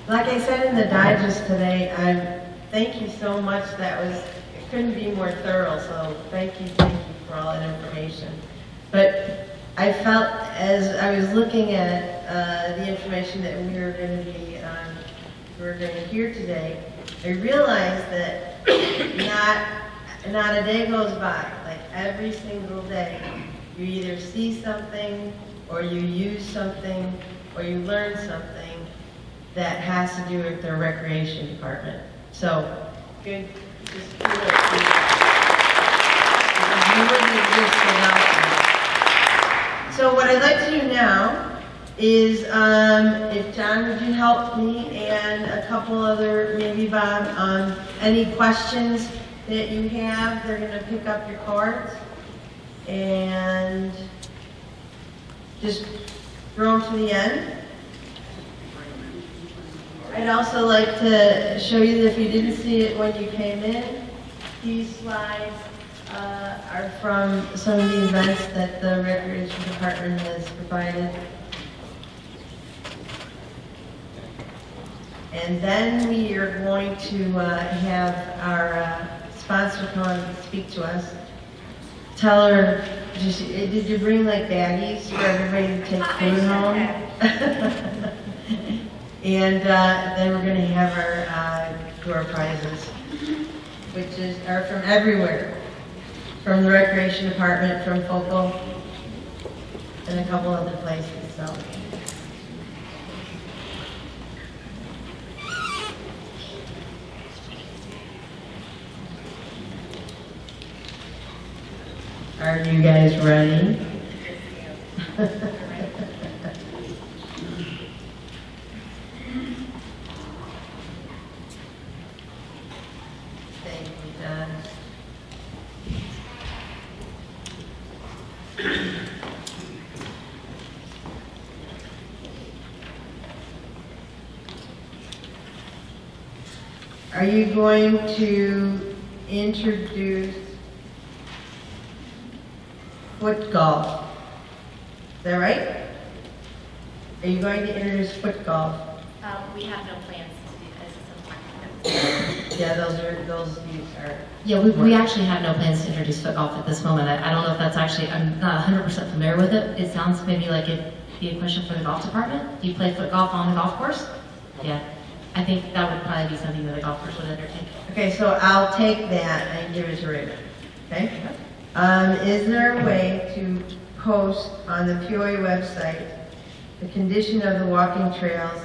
Like I said in the digest today, thank you so much. It couldn't be more thorough, so thank you for all that information. But I felt as I was looking at the information that we were going to hear today, I realized that not a day goes by, like every single day, you either see something, or you use something, or you learn something that has to do with their recreation department. So, good, just kudos to you. Because you wouldn't exist without them. So what I'd like to do now is, if John, would you help me and a couple other, maybe Bob, any questions that you have, they're gonna pick up your cards and just throw them to the end. I'd also like to show you that if you didn't see it when you came in, these slides are from some of the events that the Recreation Department has provided. And then we are going to have our sponsor come and speak to us. Tell her, did you bring like baggies for everybody to take food home? And then we're going to have our door prizes, which are from everywhere. From the Recreation Department, from Focal, and a couple other places. So. Are you guys ready? Thank you, John. Are you going to introduce foot golf? Is that right? Are you going to introduce foot golf? We have no plans to do this. Yeah, those views are. Yeah, we actually have no plans to introduce foot golf at this moment. I don't know if that's actually, I'm not 100% familiar with it. It sounds maybe like it'd be a question for the golf department. Do you play foot golf on the golf course? Yeah. I think that would probably be something that the golf course would undertake. Okay, so I'll take that and give it to Raymond. Okay? Is there a way to post on the Peoria website the condition of the walking trails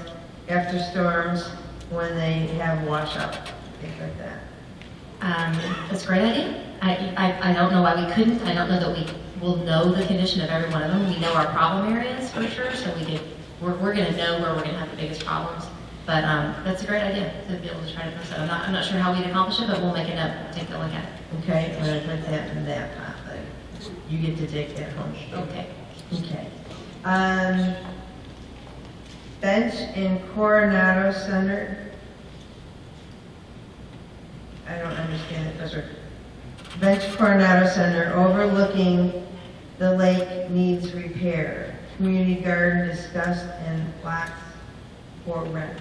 after storms when they have washout, things like that? That's a great idea. I don't know why we couldn't. I don't know that we will know the condition of every one of them. We know our problem areas for sure, so we're going to know where we're going to have the biggest problems. But that's a great idea to be able to try to post that. I'm not sure how we'd accomplish it, but we'll make a note, take a look at it. Okay, I'm going to put that in that pot. You get to take that home. Okay. Okay. Bench in Coronado Center. I don't understand it. Those are Bench Coronado Center overlooking the lake needs repair. Community garden discussed and plots for rent.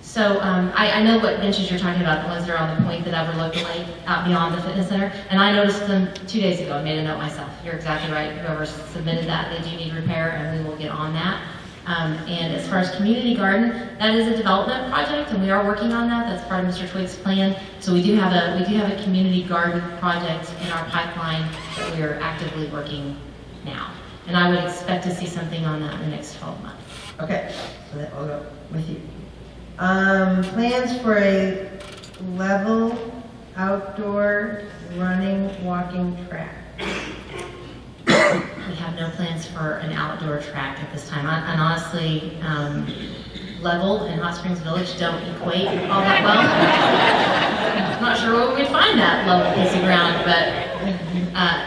So I know what benches you're talking about, the ones that are on the point that overlook the lake out beyond the fitness center. And I noticed them 2 days ago. I made a note myself. You're exactly right. Whoever submitted that, they do need repair, and we will get on that. And as far as community garden, that is a development project, and we are working on that. That's part of Mr. Twig's plan. So we do have a community garden project in our pipeline that we are actively working now. And I would expect to see something on that in the next 12 months. Okay, so that will go with you. Plans for a level outdoor running, walking track. We have no plans for an outdoor track at this time. And honestly, level and Hot Springs Village don't equate all that well. I'm not sure where we'd find that level piece of ground, but,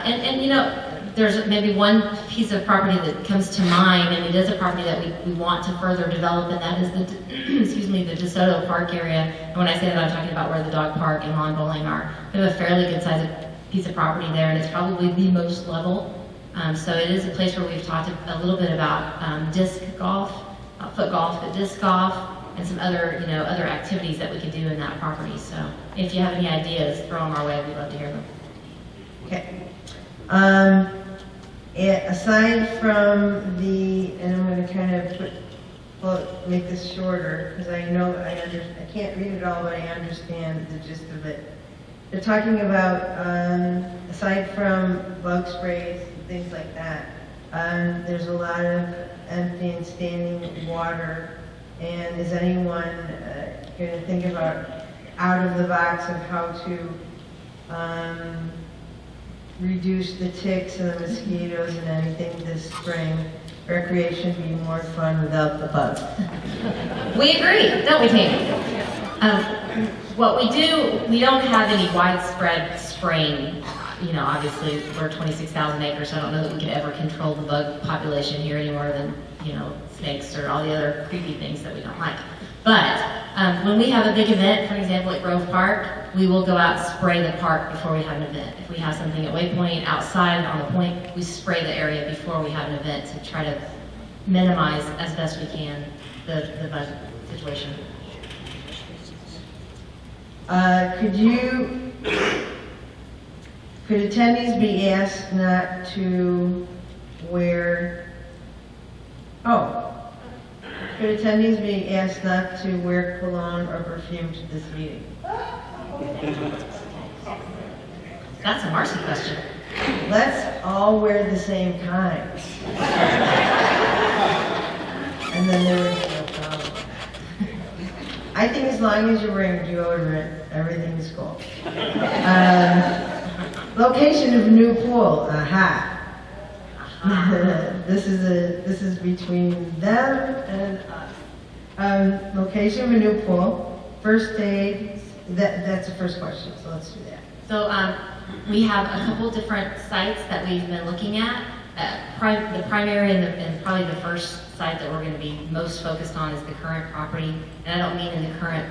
and you know, there's maybe one piece of property that comes to mind, and it is a property that we want to further develop, and that is the, excuse me, the DeSoto Park area. And when I say that, I'm talking about where the dog park and lawn bowling are. We have a fairly good sized piece of property there, and it's probably the most level. So it is a place where we've talked a little bit about disc golf, foot golf, but disc golf, and some other, other activities that we could do in that property. So if you have any ideas, throw them our way. We'd love to hear them. Okay. Aside from the, and I'm going to kind of make this shorter because I know I can't read it all, but I understand the gist of it. They're talking about aside from bug sprays and things like that, there's a lot of empty and standing water. And is anyone going to think about out of the box of how to reduce the ticks and the mosquitoes and anything this spring? Recreation be more fun without the bugs. We agree, don't we, Tammy? What we do, we don't have any widespread spraying. Obviously, we're 26,000 acres, so I don't know that we could ever control the bug population here any more than, snakes or all the other creepy things that we don't like. But when we have a big event, for example, at Grove Park, we will go out and spray the park before we have an event. If we have something at Waypoint, outside on the point, we spray the area before we have an event to try to minimize as best we can the bug situation. Could attendees be asked not to wear, could attendees be asked not to wear cologne or perfume to this meeting? That's a Marcy question. Let's all wear the same kind. And then there would be no problem. I think as long as you're wearing deodorant, everything's cool. Location of new pool, aha. This is between them and us. Location of a new pool, first aid, that's the first question, so let's do that. So we have a couple different sites that we've been looking at. The primary and probably the first site that we're going to be most focused on is the current property. And I don't mean in the current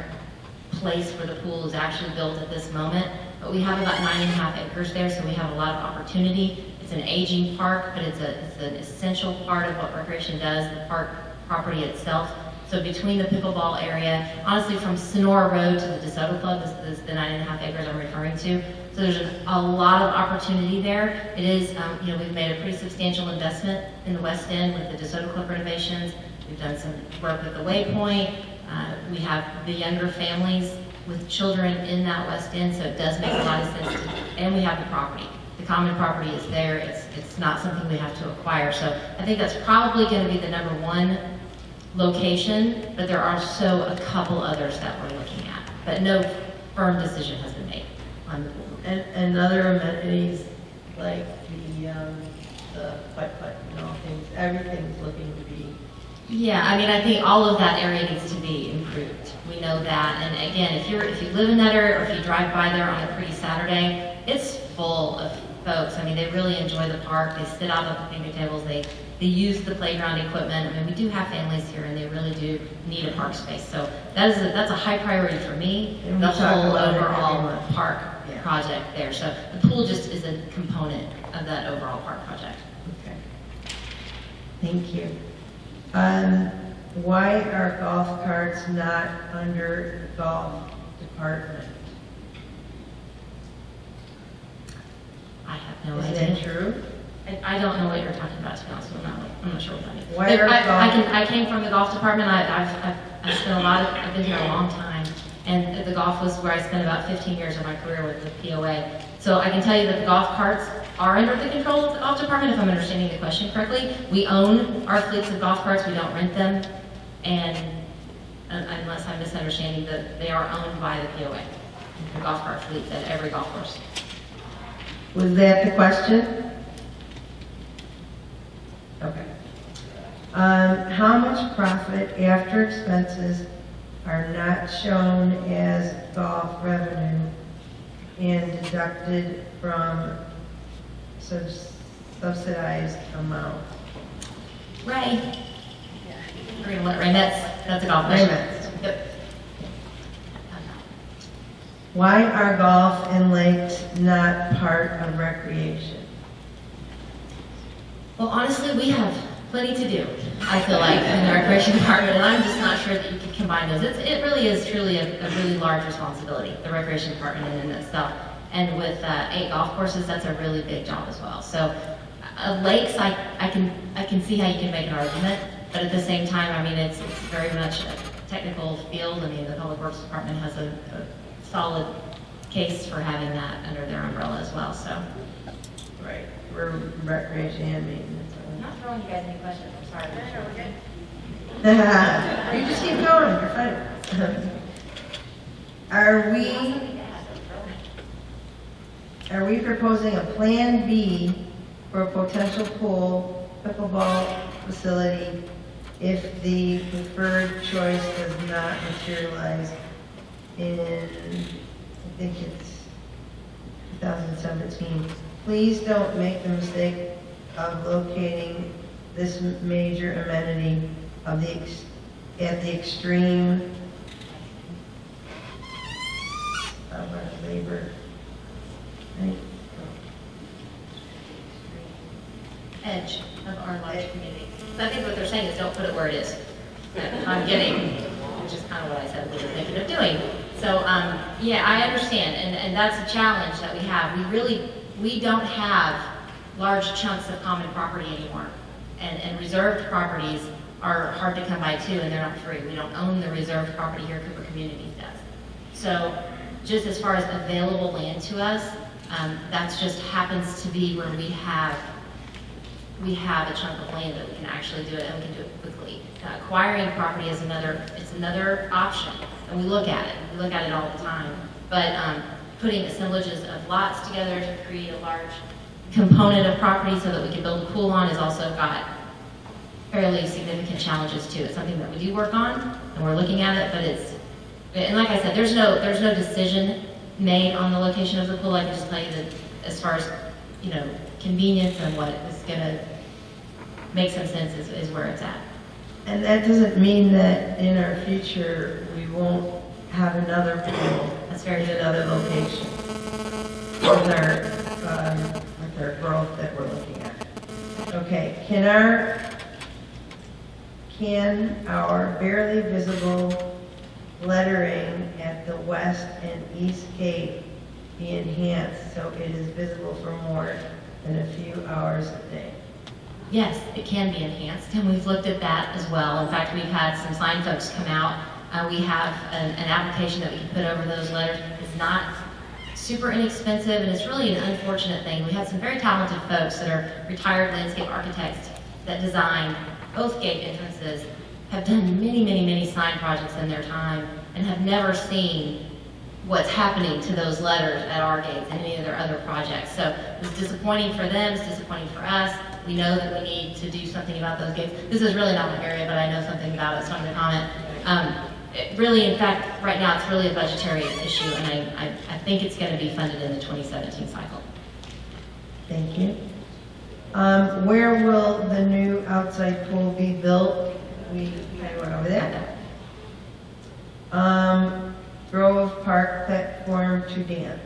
place where the pool is actually built at this moment, but we have about 9.5 acres there, so we have a lot of opportunity. It's an aging park, but it's an essential part of what recreation does, the park property itself. So between the pickleball area, honestly from Sonora Road to the DeSoto Club is the 9.5 acres I'm referring to. So there's a lot of opportunity there. It is, we've made a pretty substantial investment in the West End with the DeSoto Club renovations. We've done some work with the Waypoint. We have the younger families with children in that West End, so it does make a lot of sense. And we have the property. The common property is there. It's not something we have to acquire. So I think that's probably going to be the number one location, but there are also a couple others that we're looking at. But no firm decision has been made on the pool. And other amenities like the putt-putt and all things, everything's looking to be. Yeah, I think all of that area needs to be improved. We know that, and again, if you live in that area or if you drive by there on a pretty Saturday, it's full of folks. They really enjoy the park. They sit out at the picnic tables. They use the playground equipment. We do have families here, and they really do need a park space. So that's a high priority for me. And the we talk whole about it overall every month. park Yeah. project there. So the pool just is a component of that overall park project. Okay. Thank you. Why are golf carts not under the golf department? I have no Is idea. that true? I don't know what you're talking about, to be honest with you. I'm not sure what that means. Why are I came from the golf department. I've spent I've been here a long time, and the golf was where I spent about 15 years of my career with the POA. So I can tell you that the golf carts are under the control of the golf department, if I'm understanding the question correctly. We own our fleets of golf carts. We don't rent them, and unless I'm misunderstanding, that they are owned by the POA, the golf cart fleets at every golf course. Was that the question? Okay. How much profit after expenses are not shown as golf revenue and deducted from subsidized amount? Ray. We're gonna let Ray that's a golf Ray question. Metz. Yep. Why are golf and lakes not part of recreation? Well, honestly, we have plenty to do, I feel like, in the recreation department, and I'm just not sure that you can combine those. It really is truly a really large responsibility, the recreation department in itself. And with 8 golf courses, that's a really big job as well. So lakes, I can see how you can make an argument, but at the same time, I mean, it's very much a technical field. I mean, the Public Works Department has a solid case for having that under their umbrella as well, so. Right, we're recreation and maintenance. I'm not throwing you guys any questions, I'm sorry. You just keep going, you're fine. Are we proposing a Plan B for a potential pool pickleball facility if the preferred choice does not materialize in, I think it's 2017? Please don't make the mistake of locating this major amenity of at the extreme of our labor. Right? Edge of our large community. So I think what they're saying is don't put it where it is. I'm getting, which is kind of what I said we were thinking of doing. So, yeah, I understand, and that's a challenge that we have. We don't have large chunks of common property anymore. And reserved properties are hard to come by too, and they're not free. We don't own the reserved property here, Cooper Communities does. So just as far as available land to us, that's just happens to be where we have a chunk of land that we can actually do it, and we can do it quickly. Acquiring property is another option, and we look at it. We look at it all the time. But putting assemblages of lots together to create a large component of property so that we can build a pool on has also got fairly significant challenges too. It's something that we do work on, and we're looking at it, but and like I said, there's no decision made on the location of the pool. I can just tell you that as far as, you know, convenience and what is gonna make some sense is where it's at. And that doesn't mean that in our future, we won't have another pool. That's very in good. another location with our growth that we're looking at. Okay, can our barely visible lettering at the west and east gate be enhanced so it is visible for more than a few hours a day? Yes, it can be enhanced, and we've looked at that as well. In fact, we've had some sign folks come out. We have an application that we can put over those letters. It's not super inexpensive, and it's really an unfortunate thing. We have some very talented folks that are retired landscape architects that design both gate entrances, have done many sign projects in their time, and have never seen what's happening to those letters at our gates and any of their other projects. So it's disappointing for them, it's disappointing for us. We know that we need to do something about those gates. This is really not my area, but I know something about it, so I'm going to comment. Really, in fact, right now it's really a budgetary issue, and I think it's going to be funded in the 2017 cycle. Thank you. Where will the new outside pool be built? We kind of went over that. Grove Park platform to dance.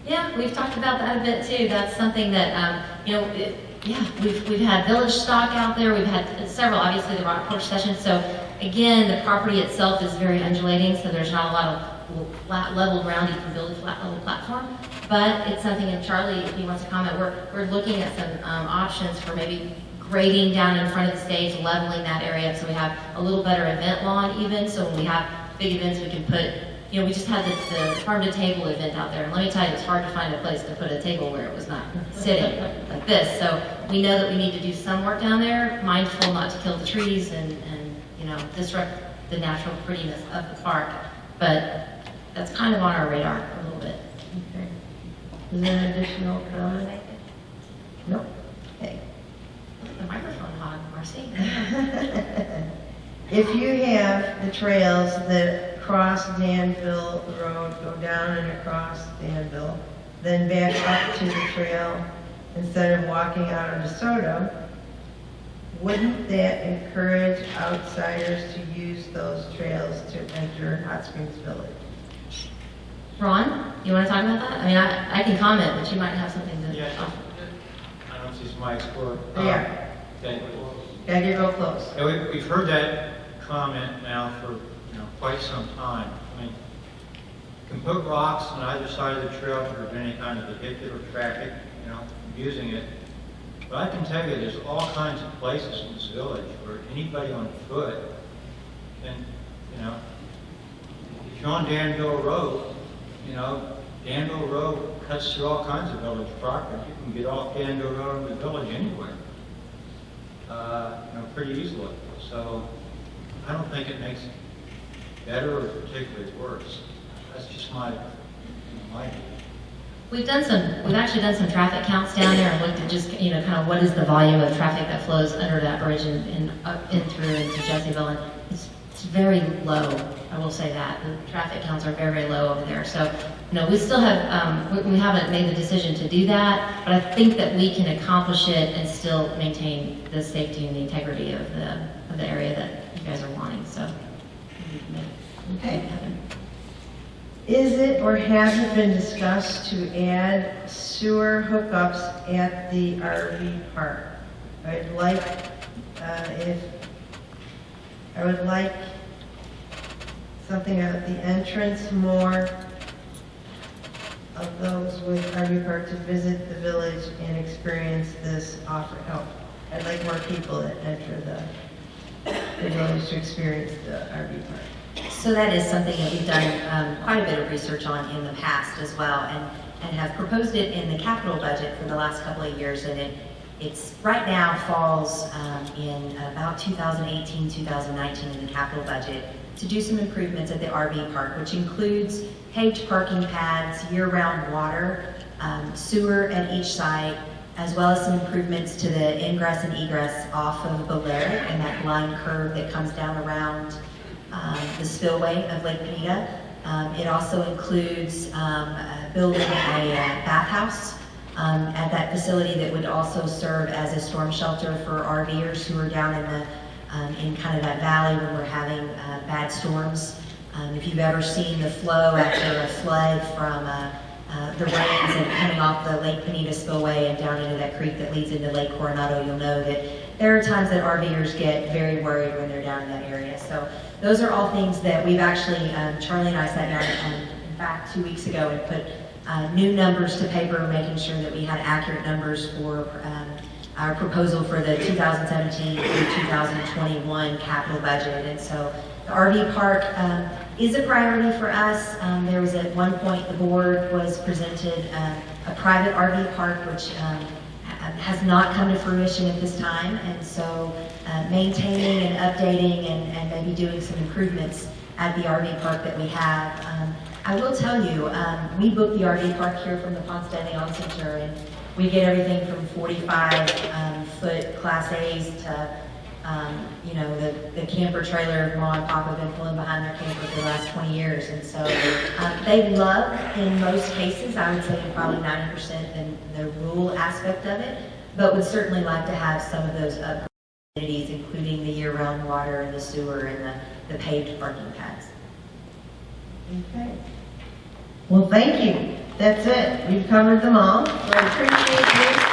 Yeah, we've talked about that a bit too. That's something that, we've had village stock out there. We've had several, obviously the rock porch session. So again, the property itself is very undulating, so there's not a lot of flat level ground you can build a flat level platform. But it's something, and Charlie, if he wants to comment, we're looking at some options for maybe grading down in front of the stage, leveling that area up so we have a little better event lawn even. So when we have big events, we can put, we just had the farm to table event out there. And let me tell you, it's hard to find a place to put a table where it was not sitting like this. So we know that we need to do some work down there, mindful not to kill the trees and disrupt the natural prettiness of the park. But that's kind of on our radar a little bit. Okay. Is there an additional comment? Nope. Okay. The microphone hog, Marcy. If you have the trails that cross Danville Road, go down and across Danville, then back up to the trail instead of walking out of DeSoto, wouldn't that encourage outsiders to use those trails to enter Hot Springs Village? Ron, you want to talk about that? I mean, I can comment, but you might have something to offer. I don't see these mics work. Yeah. Okay. Gotta get real close. Yeah, we've heard that comment now for quite some time. I mean, you can put rocks on either side of the trail to prevent any kind of vehicular traffic, using it. But I can tell you, there's all kinds of places in this village where anybody on foot can, if you're on Danville Road, Danville Road cuts through all kinds of village property. You can get off Danville Road in the village anywhere, pretty easily. So I don't think it makes it better or particularly worse. That's just my view. We've actually done some traffic counts down there and looked at just, kind of what is the volume of traffic that flows under that bridge and up and through into Jessieville, and it's very low. I will say that the traffic counts are very, very low over there. So, we still have, we haven't made the decision to do that, but I think that we can accomplish it and still maintain the safety and the integrity of the area that you guys are wanting. So, Okay. Is it or has it been discussed to add sewer hookups at the RV park? I would like something at the entrance, more of those with RV park to visit the village and experience this offer. I'd like more people that enter the village to experience the RV park. So that is something that we've done quite a bit of research on in the past as well, and have proposed it in the capital budget for the last couple of years, and it's right now falls in about 2018, 2019 in the capital budget to do some improvements at the RV park, which includes paved parking pads, year-round water, sewer at each site, as well as some improvements to the ingress and egress off of Belair and that line curve that comes down around the spillway of Lake Penita. It also includes building a bathhouse at that facility that would also serve as a storm shelter for RVers who are down in kind of that valley when we're having bad storms. If you've ever seen the flow after a flood from the rains and coming off the Lake Penita spillway and down into that creek that leads into Lake Coronado, you'll know that there are times that RVers get very worried when they're down in that area. So those are all things that we've actually, Charlie and I sat down, in fact, 2 weeks ago and put new numbers to paper, making sure that we had accurate numbers for our proposal for the 2017 through 2021 capital budget. And so the RV park is a priority for us. There was at one point the board was presented a private RV park, which has not come to fruition at this time, and so maintaining and updating and maybe doing some improvements at the RV park that we have. I will tell you, we booked the RV park here from the Ponce de Leon Center, and we get everything from 45-foot Class A's to the camper trailer Mom and Papa have been pulling behind their camper for the last 20 years. And so they love, in most cases, I would say probably 90%, the rural aspect of it, but would certainly like to have some of those amenities, including the year-round water and the sewer and the paved parking pads. Okay. Well, thank you. That's it. We've covered them all. So I appreciate you.